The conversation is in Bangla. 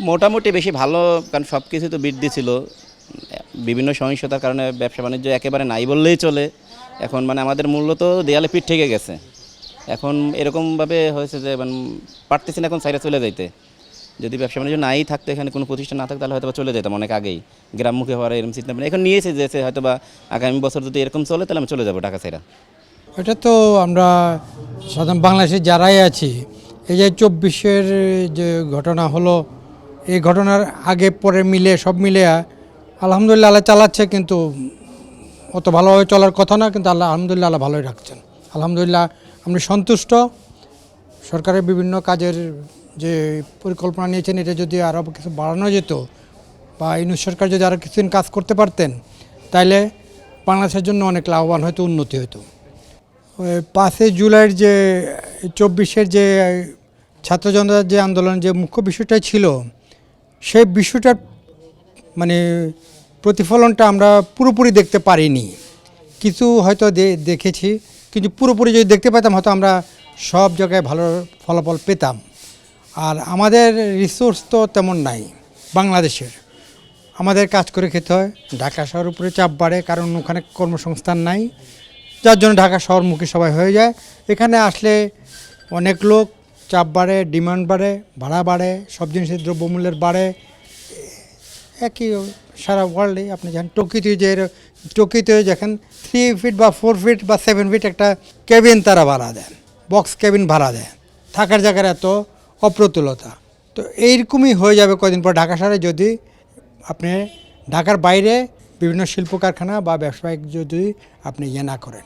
মোটামুটি বেশি ভালো, কারণ সব কিছু তো বৃদ্ধি ছিল, বিভিন্ন সহিংসতার কারণে ব্যবসা বাণিজ্য একেবারে নাই বললেই চলে। এখন মানে আমাদের মূল্য তো দেয়ালে পিঠ থেকে গেছে। এখন এরকমভাবে হয়েছে যে মানে পারতেছি না এখন সাইডে চলে যাইতে। যদি ব্যবসা বাণিজ্য নাই থাকতো, এখানে কোনো প্রতিষ্ঠান না থাকতো, তাহলে হয়তো চলে যেতাম অনেক আগেই, গ্রামমুখী হওয়ার এরকম চিন্তা ভাবনা এখন নিয়েছে যে হয়তো বা আগামী বছর যদি এরকম চলে তাহলে আমি চলে যাবো ঢাকা ছাইরা। এটা তো আমরা সাধারণ বাংলাদেশে যারাই আছি, এই যে 24-এর যে ঘটনা হলো, এই ঘটনার আগে পরে মিলে সব মিলে আলহামদুলিল্লাহ আল্লাহ চালাচ্ছে, কিন্তু অত ভালোভাবে চলার কথা না, কিন্তু আলহামদুলিল্লাহ আল্লাহ ভালোই রাখছেন। আলহামদুলিল্লাহ আমরা সন্তুষ্ট। সরকারের বিভিন্ন কাজের যে পরিকল্পনা নিয়েছেন, এটা যদি আরও কিছু বাড়ানো যেত, বা ইউনিট সরকার যদি আরও কিছুদিন কাজ করতে পারতেন, তাইলে বাংলাদেশের জন্য অনেক লাভবান হয়তো, উন্নতি হতো। 5 জুলাইয়ের যে 24-এর যে ছাত্র জনতার যে আন্দোলন, যে মুখ্য বিষয়টাই ছিল, সেই বিষয়টার মানে প্রতিফলনটা আমরা পুরোপুরি দেখতে পারিনি। কিছু হয়তো দেখেছি, কিন্তু পুরোপুরি যদি দেখতে পেতাম হয়তো আমরা সব জায়গায় ভালো ফলাফল পেতাম। আর আমাদের রিসোর্স তো তেমন নাই বাংলাদেশের। আমাদের কাজ করে খেতে হয়। ঢাকা শহরের উপরে চাপ বাড়ে, কারণ ওখানে কর্মসংস্থান নাই, যার জন্য ঢাকা শহরমুখী সবাই হয়ে যায়। এখানে আসলে অনেক লোক, চাপ বাড়ে, ডিমান্ড বাড়ে, ভাড়া বাড়ে, সব জিনিসের দ্রব্যমূল্যের বাড়ে। একই সারা ওয়ার্ল্ডে আপনি যান টোকিওতে দেখেন 3 ফিট বা 4 ফিট বা 7 ফিট একটা কেবিন তারা ভাড়া দেন, বক্স কেবিন ভাড়া দেন। থাকার জায়গার এত অপ্রতুলতা। তো এইরকমই হয়ে যাবে কদিন পর ঢাকা শহরে, যদি আপনি ঢাকার বাইরে বিভিন্ন শিল্প কারখানা বা ব্যবসায়িক যদি আপনি ইয়ে না করেন।